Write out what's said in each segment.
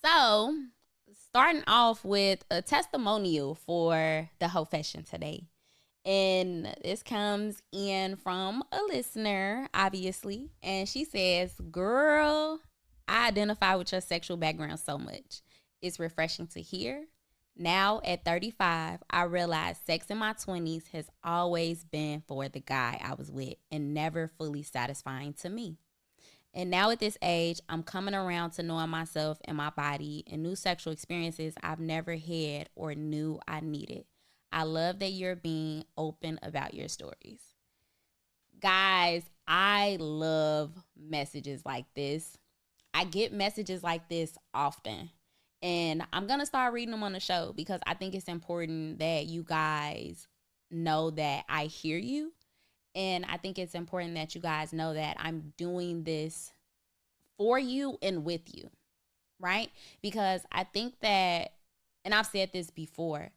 So, starting off with a testimonial for the whole fashion today. And this comes in from a listener, obviously. And she says, "Girl, I identify with your sexual background so much. It's refreshing to hear. Now at 35, I realize sex in my 20s has always been for the guy I was with and never fully satisfying to me. And now at this age, I'm coming around to knowing myself and my body and new sexual experiences I've never had or knew I needed. I love that you're being open about your stories." Guys, I love messages like this. I get messages like this often. And I'm going to start reading them on the show because I think it's important that you guys know that I hear you. And I think it's important that you guys know that I'm doing this for you and with you, right? Because I think that, and I've said this before,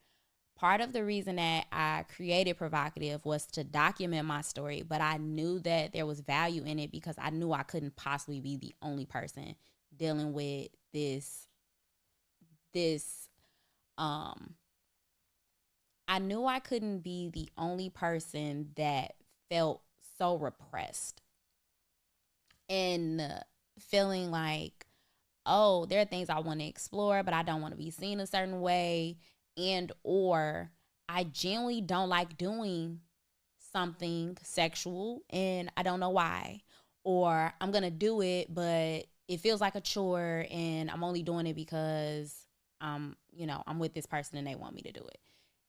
part of the reason that I created PrHOEvocative was to document my story, but I knew that there was value in it because I knew I couldn't possibly be the only person dealing with this I knew I couldn't be the only person that felt so repressed and feeling like, oh, there are things I want to explore, but I don't want to be seen a certain way, and or I genuinely don't like doing something sexual and I don't know why. Or I'm going to do it, but it feels like a chore and I'm only doing it because I'm with this person and they want me to do it.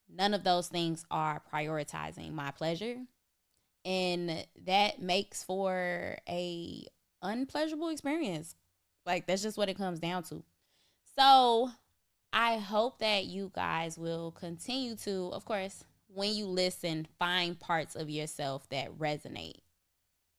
None of those things are prioritizing my pleasure, and that makes for a unpleasurable experience. Like, that's just what it comes down to. So I hope that you guys will continue to, of course, when you listen, find parts of yourself that resonate,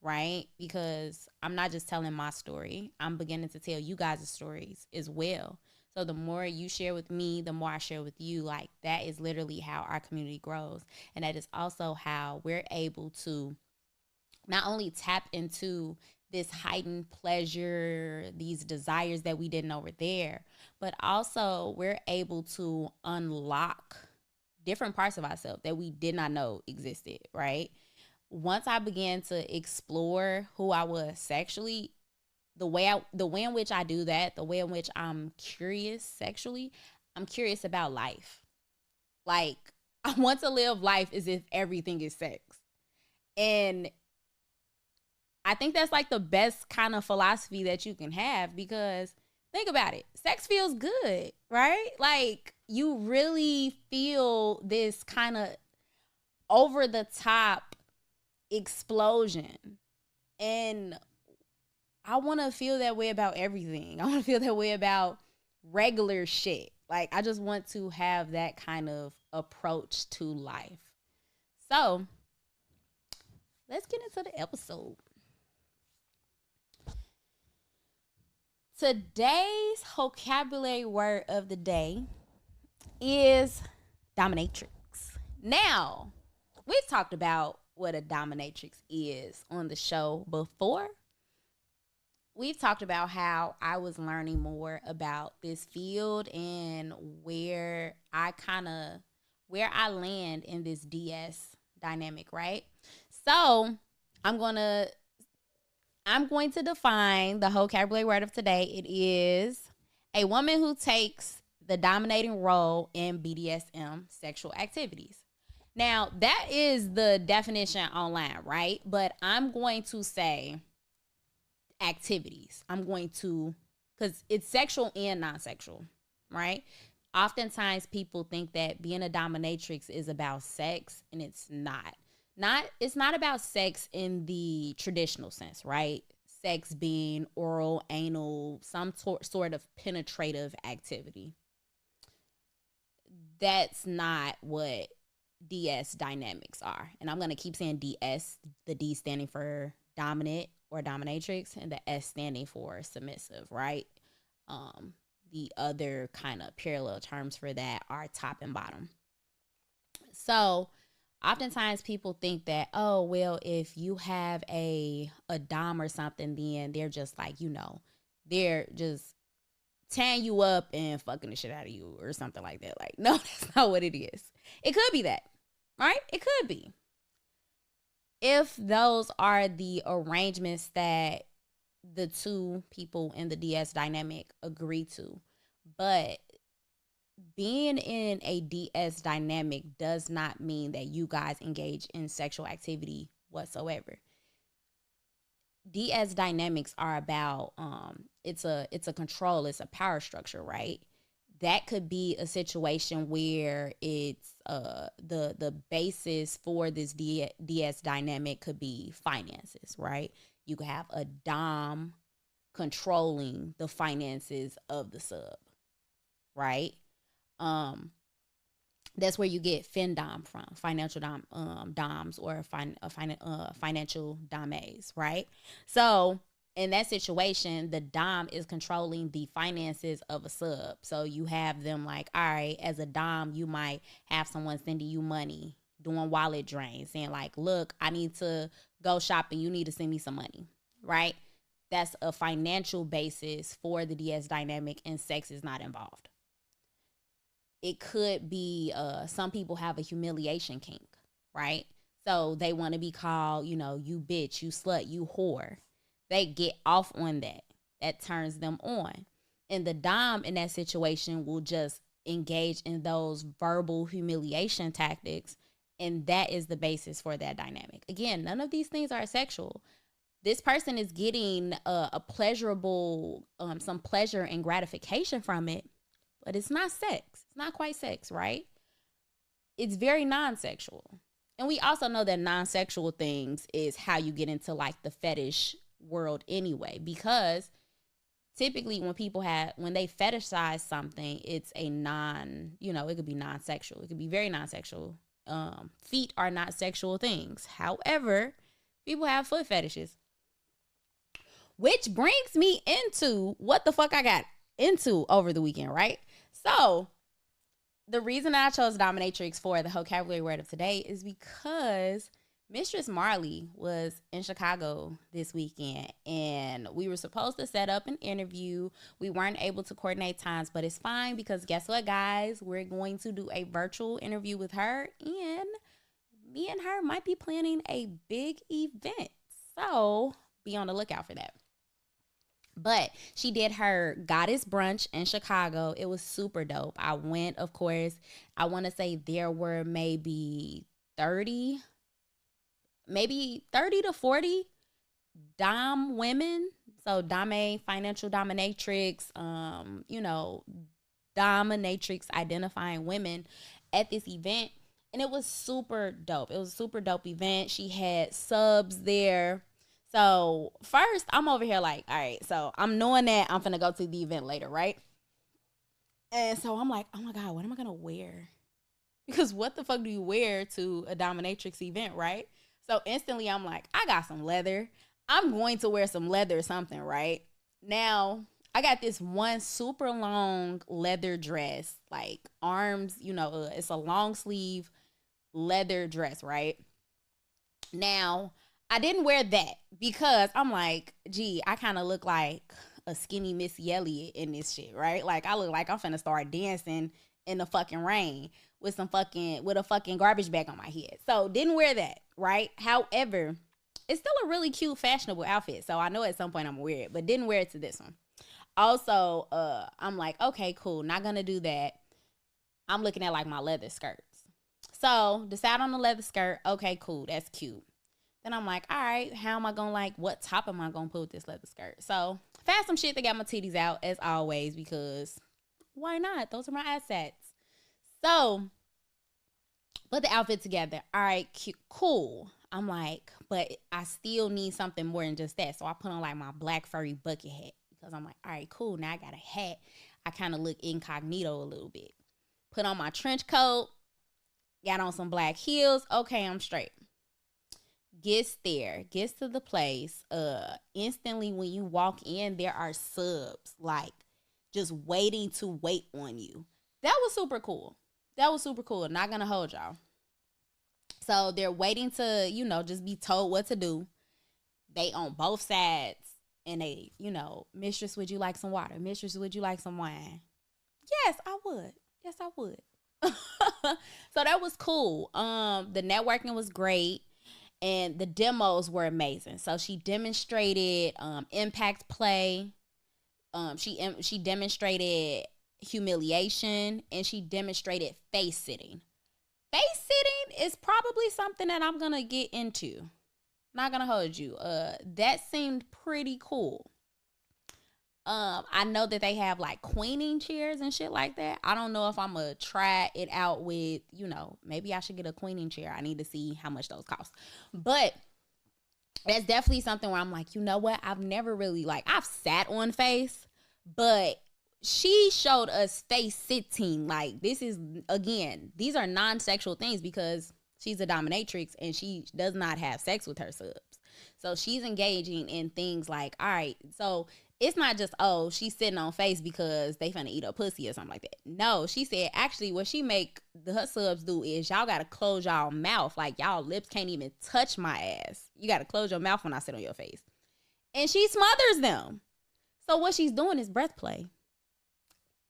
right? Because I'm not just telling my story, I'm beginning to tell you guys' stories as well. So the more you share with me, the more I share with you. Like, that is literally how our community grows. And that is also how we're able to not only tap into this heightened pleasure, these desires that we didn't over there, but also we're able to unlock different parts of ourselves that we did not know existed, right? Once I began to explore who I was sexually, the way in which I do that, the way in which I'm curious sexually, I'm curious about life. Like, I want to live life as if everything is sex. And I think that's like the best kind of philosophy that you can have because think about it. Sex feels good, right? Like, you really feel this kind of over the top explosion. And I want to feel that way about everything. I want to feel that way about regular shit. Like, I just want to have that kind of approach to life. So, let's get into the episode. Today's vocabulary word of the day is dominatrix. Now, we've talked about what a dominatrix is on the show before. We've talked about how I was learning more about this field and where I land in this DS dynamic, right? So, I'm going to define the vocabulary word of today. It is a woman who takes the dominating role in BDSM sexual activities. Now, that is the definition online, right? But I'm going to say activities. Because it's sexual and non-sexual, right? Oftentimes people think that being a dominatrix is about sex, and it's not. It's not about sex in the traditional sense, right? Sex being oral, anal, some sort of penetrative activity. That's not what DS dynamics are. And I'm going to keep saying DS, the D standing for dominant or dominatrix, and the S standing for submissive, right? The other kind of parallel terms for that are top and bottom. So, oftentimes people think that, oh, well, if you have a dom or something, then they're just like, they're just tearing you up and fucking the shit out of you or something like that. Like, no, that's not what it is. It could be that, right? It could be. If those are the arrangements that the two people in the DS dynamic agree to. But being in a DS dynamic does not mean that you guys engage in sexual activity whatsoever. DS dynamics are about it's a control, it's a power structure, right? That could be a situation where it's the basis for this DS dynamic could be finances, right? You could have a dom controlling the finances of the sub, right? That's where you get FinDom from, financial doms or financial dames, right? So in that situation, the dom is controlling the finances of a sub. So you have them like, all right, as a dom, you might have someone sending you money, doing wallet drains, saying like, look, I need to go shopping. You need to send me some money, right? That's a financial basis for the DS dynamic, and sex is not involved. It could be some people have a humiliation kink, right? So they want to be called, you bitch, you slut, you whore. They get off on that. That turns them on. And the dom in that situation will just engage in those verbal humiliation tactics, and that is the basis for that dynamic. Again, none of these things are sexual. This person is getting a pleasurable, some pleasure and gratification from it, but it's not sex. It's not quite sex, right? It's very non-sexual. And we also know that non-sexual things is how you get into like the fetish world anyway, because typically when they fetishize something, it's a it could be non-sexual. It could be very non-sexual. Feet are not sexual things. However, people have foot fetishes. Which brings me into what the fuck I got into over the weekend, right? So the reason I chose Dominatrix for the vocabulary word of today is because Mistress Marley was in Chicago this weekend, and we were supposed to set up an interview. We weren't able to coordinate times, but it's fine because guess what, guys? We're going to do a virtual interview with her, and me and her might be planning a big event. So be on the lookout for that. But she did her goddess brunch in Chicago. It was super dope. I went, of course. I want to say there were maybe 30 to 40 dom women. So dame, financial dominatrix, dominatrix identifying women at this event. And it was super dope. It was a super dope event. She had subs there. So first, I'm over here like, all right, so I'm knowing that I'm finna go to the event later, right? And so I'm like, oh my God, what am I gonna wear? Because what the fuck do you wear to a dominatrix event, right? So instantly I'm like, I got some leather. I'm going to wear some leather or something, right? Now, I got this one super long leather dress, like arms, it's a long sleeve leather dress, right? Now, I didn't wear that because I'm like, gee, I kind of look like a skinny Missy Elliott in this shit, right? Like I look like I'm finna start dancing in the fucking rain with a fucking garbage bag on my head. So didn't wear that, right? However, it's still a really cute, fashionable outfit. So I know at some point I'm gonna wear it, but didn't wear it to this one. Also, I'm like, okay, cool, not gonna do that. I'm looking at like my leather skirts. So decide on the leather skirt. Okay, cool, that's cute. Then I'm like, all right, how am I going to what top am I going to put with this leather skirt? So found some shit that got my titties out as always because why not? Those are my assets. So put the outfit together. All right, cute, cool. I'm like, but I still need something more than just that. So I put on like my black furry bucket hat because I'm like, all right, cool. Now I got a hat. I kind of look incognito a little bit. Put on my trench coat. Got on some black heels. Okay, I'm straight. Gets to the place. Instantly when you walk in, there are subs like just waiting to wait on you. That was super cool. Not gonna hold y'all. So they're waiting to, just be told what to do. They on both sides and they, mistress, would you like some water? Mistress, would you like some wine? Yes, I would. Yes, I would. So that was cool. The networking was great, and the demos were amazing. So she demonstrated impact play. She demonstrated humiliation, and she demonstrated face sitting. Face sitting is probably something that I'm gonna get into. Not gonna hold you. That seemed pretty cool. I know that they have like queening chairs and shit like that. I don't know if I'm gonna try it out with, maybe I should get a queening chair. I need to see how much those cost. But that's definitely something where I'm like, you know what? I've never really I've sat on face, but she showed us face sitting. Like, this is, again, these are non-sexual things because she's a dominatrix and she does not have sex with her subs. So she's engaging in things like, all right, so it's not just, oh, she's sitting on face because they finna eat her pussy or something like that. No, she said, actually, what she make her subs do is y'all gotta close y'all mouth. Like, y'all lips can't even touch my ass. You gotta close your mouth when I sit on your face. And she smothers them. So what she's doing is breath play.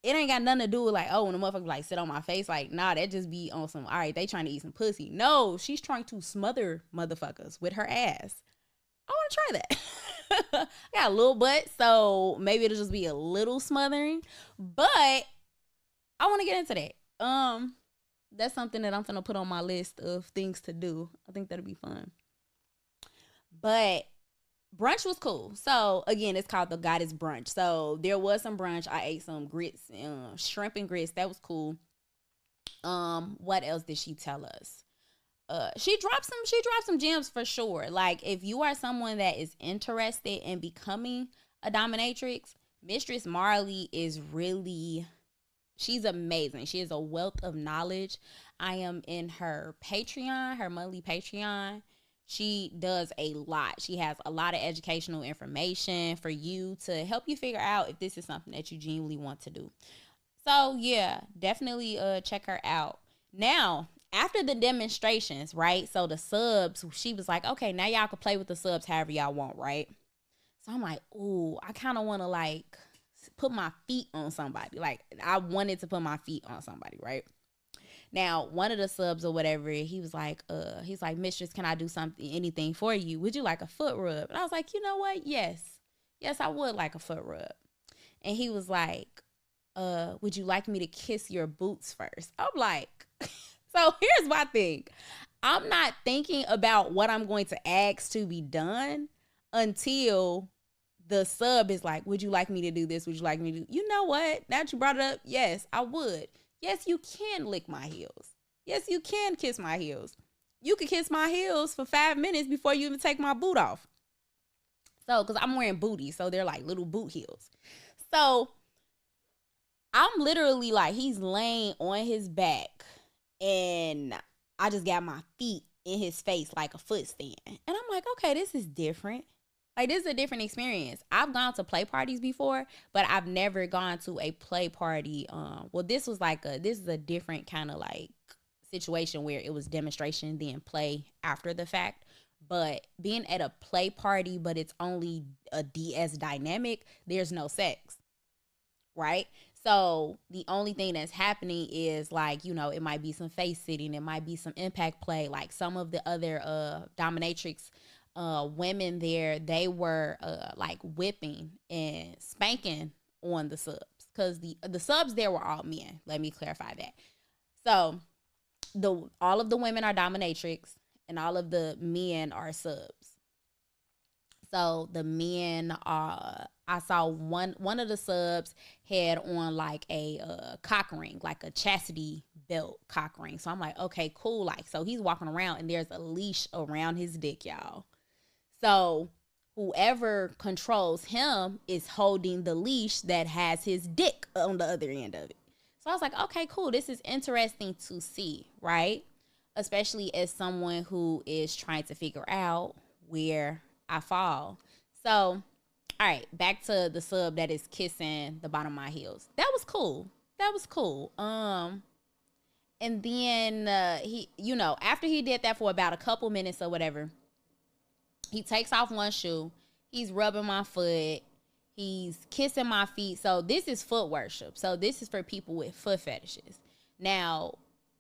It ain't got nothing to do with like, oh, when a motherfucker sit on my face, like, nah, that just be on some, all right, they trying to eat some pussy. No, she's trying to smother motherfuckers with her ass. I want to try that. I got a little butt, so maybe it'll just be a little smothering, but I want to get into that. That's something that I'm gonna put on my list of things to do. I think that'll be fun. But brunch was cool. So again, it's called the Goddess Brunch. So there was some brunch. I ate some grits, shrimp and grits. That was cool. What else did she tell us? She dropped some gems for sure. Like, if you are someone that is interested in becoming a dominatrix, Mistress Marley is really, she's amazing. She is a wealth of knowledge. I am in her Patreon, her monthly Patreon. She does a lot. She has a lot of educational information for you to help you figure out if this is something that you genuinely want to do. So yeah, definitely check her out. Now, after the demonstrations, right? So the subs, she was like, okay, now y'all can play with the subs however y'all want, right? So I'm like, ooh, I kind of want to put my feet on somebody. Like, I wanted to put my feet on somebody, right? Now, one of the subs or whatever, he was like, Mistress, can I do anything for you? Would you like a foot rub? And I was like, you know what? Yes, I would like a foot rub. And he was like, would you like me to kiss your boots first? I'm like, so here's my thing. I'm not thinking about what I'm going to ask to be done until the sub is like, would you like me to do this? Would you like me to do? You know what? Now that you brought it up, yes, I would. Yes, you can lick my heels. Yes, you can kiss my heels. You can kiss my heels for 5 minutes before you even take my boot off. So, because I'm wearing booties, so they're like little boot heels. So, I'm literally like, he's laying on his back, and I just got my feet in his face like a foot stand. And I'm like, okay, this is different. Like, this is a different experience. I've gone to play parties before, but I've never gone to a play party. This was this is a different kind of like situation where it was demonstration, then play after the fact. But being at a play party, but it's only a DS dynamic, there's no sex, right? So the only thing that's happening is it might be some face sitting, it might be some impact play. Like some of the other dominatrix women there, they were whipping and spanking on the subs, because the subs there were all men. Let me clarify that. So all of the women are dominatrix and all of the men are subs. So the men are, I saw one of the subs had on a cock ring, like a chastity belt cock ring. So I'm like, okay, cool. So he's walking around and there's a leash around his dick, y'all. So whoever controls him is holding the leash that has his dick on the other end of it. So I was like, okay, cool. This is interesting to see, right? Especially as someone who is trying to figure out where I fall. So, all right, back to the sub that is kissing the bottom of my heels. That was cool. And then he, after he did that for about a couple minutes or whatever, he takes off one shoe. He's rubbing my foot. He's kissing my feet. So this is foot worship. So this is for people with foot fetishes. Now,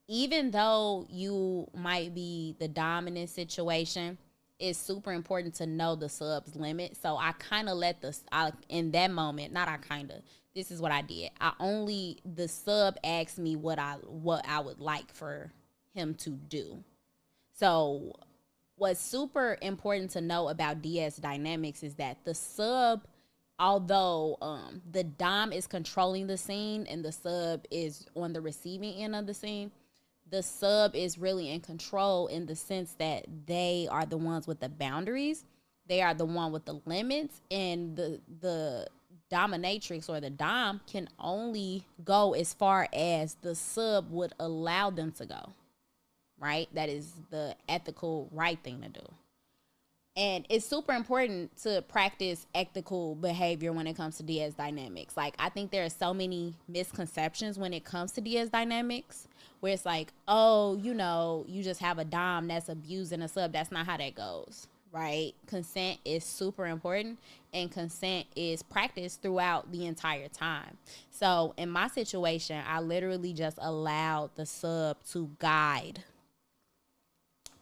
even though you might be the dominant situation, it's super important to know the sub's limit. So I kind of let in that moment, not I kind of, this is what I did. The sub asked me what I would like for him to do. So what's super important to know about DS dynamics is that the sub, although the dom is controlling the scene and the sub is on the receiving end of the scene, the sub is really in control in the sense that they are the ones with the boundaries. They are the one with the limits, and the dominatrix or the dom can only go as far as the sub would allow them to go, right? That is the ethical right thing to do. And it's super important to practice ethical behavior when it comes to DS dynamics. Like, I think there are so many misconceptions when it comes to DS dynamics where it's like, oh, you just have a dom that's abusing a sub. That's not how that goes, right? Consent is super important, and consent is practiced throughout the entire time. So in my situation, I literally just allowed the sub to guide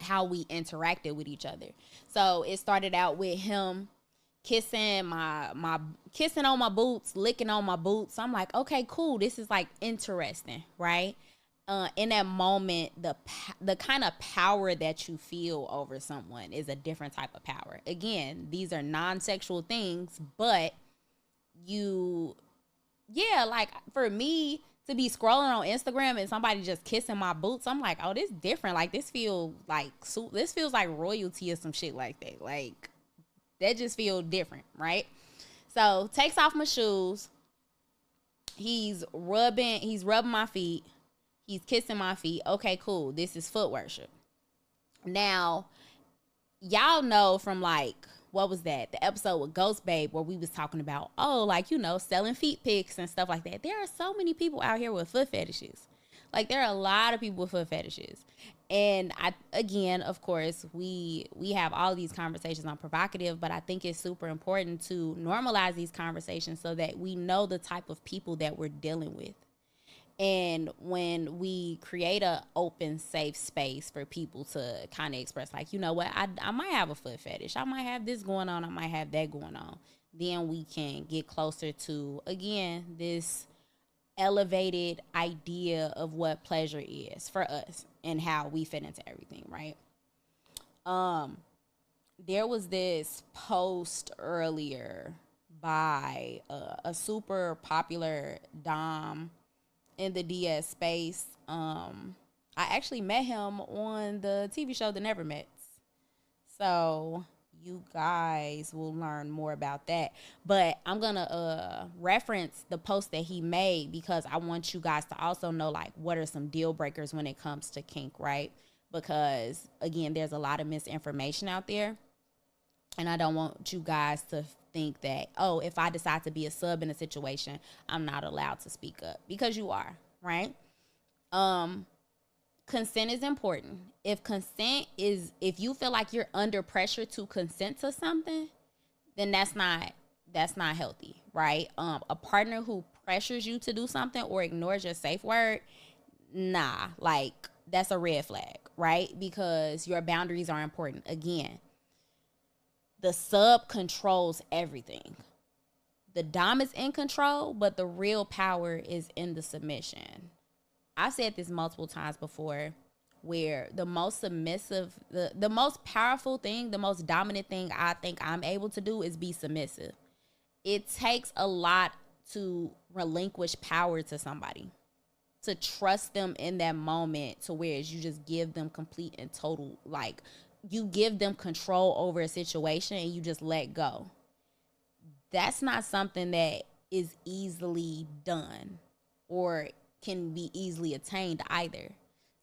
how we interacted with each other. So it started out with him kissing kissing on my boots, licking on my boots. I'm like, okay, cool. This is like interesting, right? In that moment, the kind of power that you feel over someone is a different type of power. Again, these are non-sexual things, but like for me to be scrolling on Instagram and somebody just kissing my boots, I'm like, oh, this different. Like this feels like royalty or some shit like that. Like that just feels different, right? So takes off my shoes. He's rubbing my feet. He's kissing my feet. Okay, cool. This is foot worship. Now, y'all know from like, what was that? The episode with Ghost Babe where we was talking about, selling feet pics and stuff like that. There are so many people out here with foot fetishes. Like there are a lot of people with foot fetishes. And of course, we have all these conversations on PrHOEvocative, but I think it's super important to normalize these conversations so that we know the type of people that we're dealing with. And when we create a open, safe space for people to kind of express, like, you know what, I might have a foot fetish. I might have this going on. I might have that going on. Then we can get closer to, again, this elevated idea of what pleasure is for us and how we fit into everything, right? There was this post earlier by a super popular dom in the DS space. I actually met him on the TV show The Never Mets. So you guys will learn more about that. But I'm going to reference the post that he made because I want you guys to also know, like, what are some deal breakers when it comes to kink, right? Because, again, there's a lot of misinformation out there. And I don't want you guys to think that, oh, if I decide to be a sub in a situation, I'm not allowed to speak up, because you are, right? Consent is important. If you feel like you're under pressure to consent to something, then that's not healthy, right? A partner who pressures you to do something or ignores your safe word, nah, like that's a red flag, right? Because your boundaries are important. Again, the sub controls everything. The dom is in control, but the real power is in the submission. I've said this multiple times before, where the most submissive, the most powerful thing, the most dominant thing I think I'm able to do is be submissive. It takes a lot to relinquish power to somebody, to trust them in that moment, to where you just give them complete and total, like, you give them control over a situation and you just let go. That's not something that is easily done or can be easily attained either.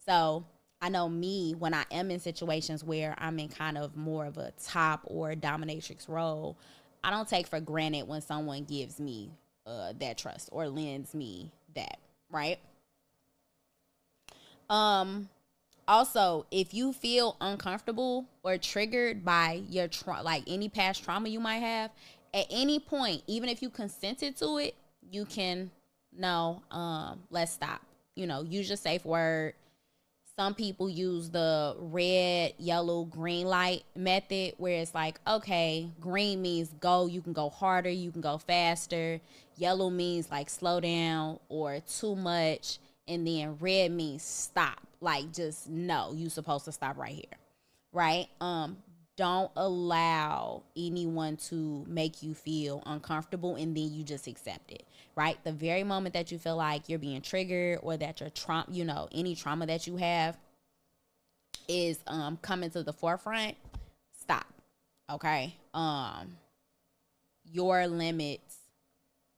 So I know me, when I am in situations where I'm in kind of more of a top or dominatrix role, I don't take for granted when someone gives me that trust or lends me that, right? Also, if you feel uncomfortable or triggered by your like any past trauma you might have, at any point, even if you consented to it, you can no, let's stop. Use your safe word. Some people use the red, yellow, green light method where it's like, okay, green means go, you can go harder, you can go faster. Yellow means like slow down or too much. And then red means stop. Like just no, you supposed to stop right here. Right? Don't allow anyone to make you feel uncomfortable and then you just accept it. Right? The very moment that you feel like you're being triggered or that your trauma, any trauma that you have is coming to the forefront, stop. Okay? Your limits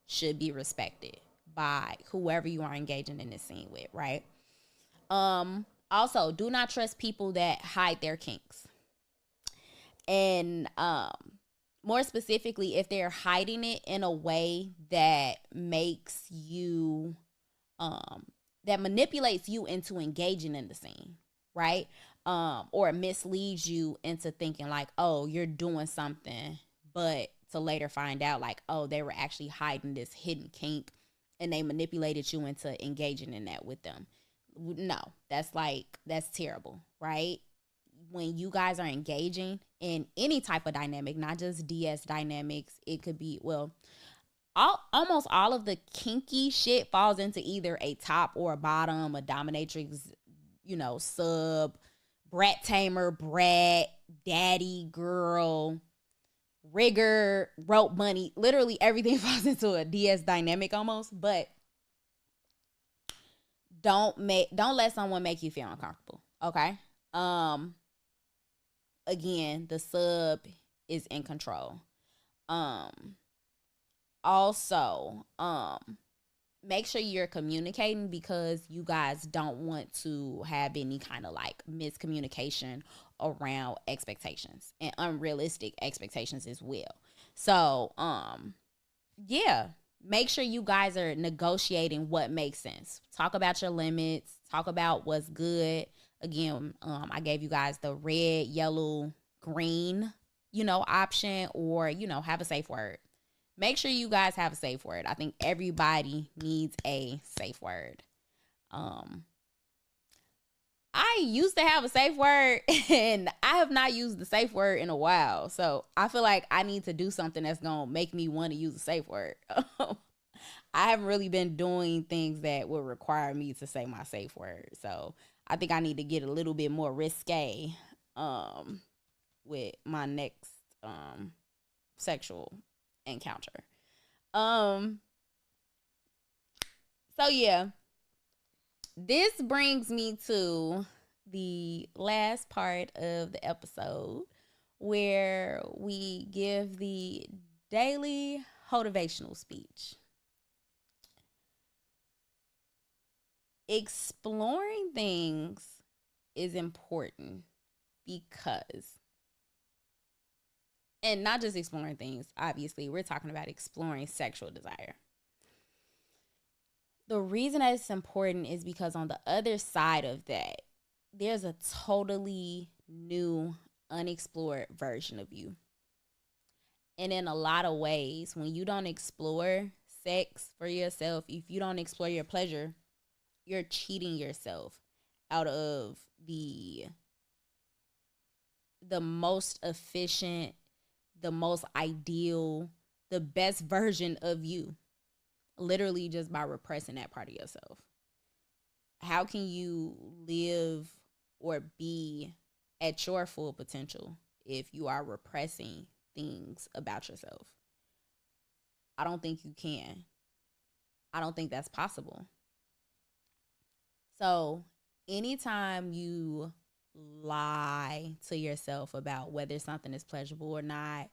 should be respected by whoever you are engaging in this scene with, right? Also, do not trust people that hide their kinks. And more specifically, if they're hiding it in a way that makes you that manipulates you into engaging in the scene, right? Or misleads you into thinking like, oh, you're doing something, but to later find out like, oh, they were actually hiding this hidden kink and they manipulated you into engaging in that with them. No, that's terrible, right? When you guys are engaging in any type of dynamic, not just DS dynamics, it could be, almost all of the kinky shit falls into either a top or a bottom, a dominatrix, sub, brat tamer, brat, daddy, girl, rigger, rope bunny. Literally everything falls into a DS dynamic almost, but don't let someone make you feel uncomfortable, okay? Again, the sub is in control. Also, make sure you're communicating because you guys don't want to have any kind of like miscommunication around expectations and unrealistic expectations as well. So, yeah, make sure you guys are negotiating what makes sense. Talk about your limits, talk about what's good. Again, I gave you guys the red, yellow, green, option, or, have a safe word. Make sure you guys have a safe word. I think everybody needs a safe word. I used to have a safe word and I have not used the safe word in a while. So I feel like I need to do something that's going to make me want to use a safe word. I haven't really been doing things that would require me to say my safe word. So I think I need to get a little bit more risque with my next sexual encounter. So yeah, this brings me to the last part of the episode where we give the daily motivational speech. Exploring things is important because, and not just exploring things, obviously, we're talking about exploring sexual desire. The reason that it's important is because on the other side of that, there's a totally new, unexplored version of you. And in a lot of ways, when you don't explore sex for yourself, if you don't explore your pleasure, you're cheating yourself out of the most efficient, the most ideal, the best version of you, literally just by repressing that part of yourself. How can you live or be at your full potential if you are repressing things about yourself? I don't think you can. I don't think that's possible. So anytime you lie to yourself about whether something is pleasurable or not,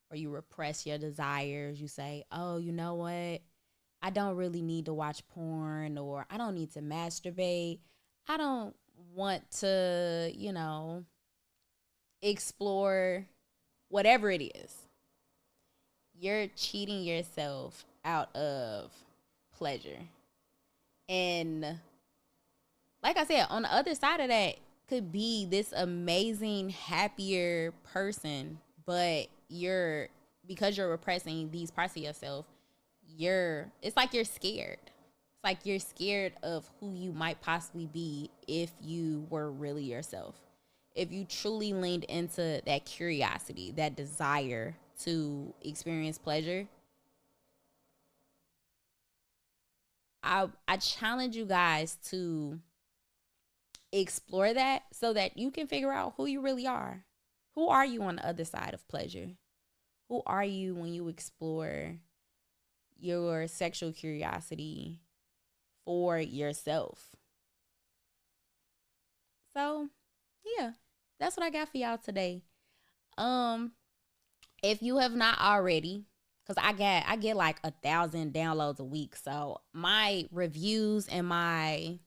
or you repress your desires, you say, oh, you know what? I don't really need to watch porn, or I don't need to masturbate. I don't want to, explore whatever it is. You're cheating yourself out of pleasure. And like I said, on the other side of that could be this amazing, happier person, but because you're repressing these parts of yourself, it's like you're scared. It's like you're scared of who you might possibly be if you were really yourself. If you truly leaned into that curiosity, that desire to experience pleasure, I challenge you guys to explore that so that you can figure out who you really are. Who are you on the other side of pleasure? Who are you when you explore your sexual curiosity for yourself? So, yeah, that's what I got for y'all today. If you have not already, because I get like 1,000 downloads a week, so my reviews and my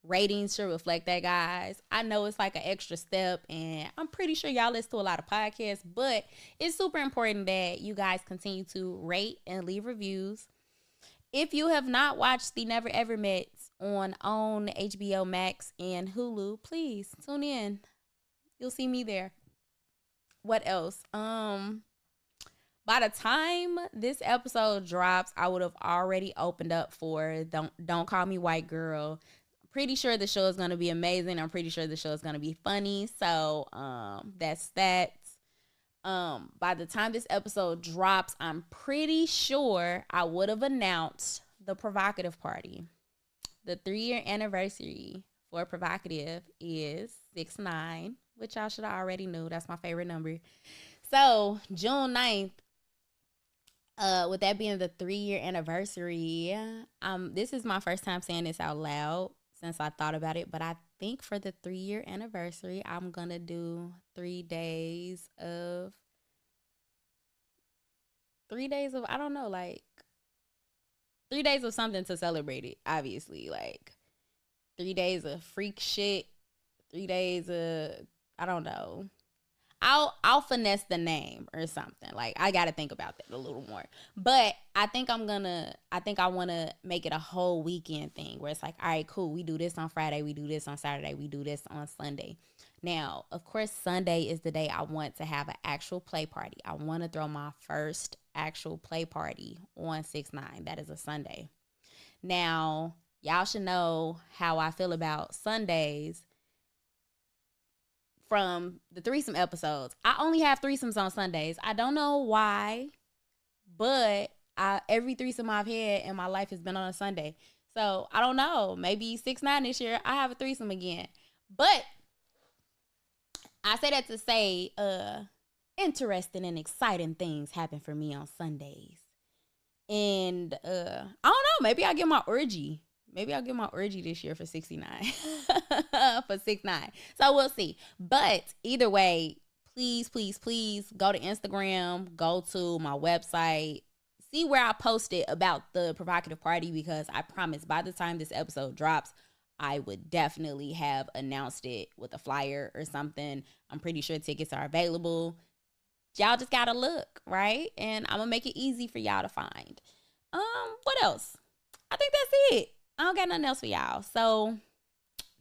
ratings should reflect that, guys. I know it's like an extra step, and I'm pretty sure y'all listen to a lot of podcasts, but it's super important that you guys continue to rate and leave reviews. If you have not watched The Never Ever Mets on HBO Max and Hulu, please tune in. You'll see me there. What else? By the time this episode drops, I would have already opened up for Don't Call Me White Girl. I'm pretty sure the show is going to be amazing. I'm pretty sure the show is going to be funny. So that's that. By the time this episode drops, I'm pretty sure I would have announced the PrHOEvocative party. The 3-year anniversary for PrHOEvocative is 6/9, which y'all should have already knew. That's my favorite number. So June 9th, with that being the 3-year anniversary, this is my first time saying this out loud since I thought about it, but I think for the 3-year anniversary, I'm gonna do 3 days of I don't know, like 3 days of something to celebrate it, obviously. Like 3 days of freak shit, 3 days of I don't know. I'll finesse the name or something. Like I gotta think about that a little more. But I think I want to make it a whole weekend thing where it's like, all right, cool. We do this on Friday. We do this on Saturday. We do this on Sunday. Now, of course, Sunday is the day I want to have an actual play party. I want to throw my first actual play party on 6/9. That is a Sunday. Now, y'all should know how I feel about Sundays from the threesome episodes. I only have threesomes on Sundays. I don't know why, but every threesome I've had in my life has been on a Sunday. So I don't know. Maybe 6/9 this year, I have a threesome again. But I say that to say, interesting and exciting things happen for me on Sundays. And I don't know. Maybe I'll get my orgy. Maybe I'll get my orgy this year for 69. For 6/9. So we'll see. But either way, please, please, please go to Instagram, go to my website, see where I posted about the PrHOEvocative party, because I promise by the time this episode drops, I would definitely have announced it with a flyer or something. I'm pretty sure tickets are available. Y'all just gotta look, right? And I'm gonna make it easy for y'all to find. What else? I think that's it. I don't got nothing else for y'all. So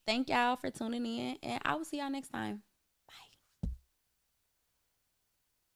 thank y'all for tuning in, and I will see y'all next time.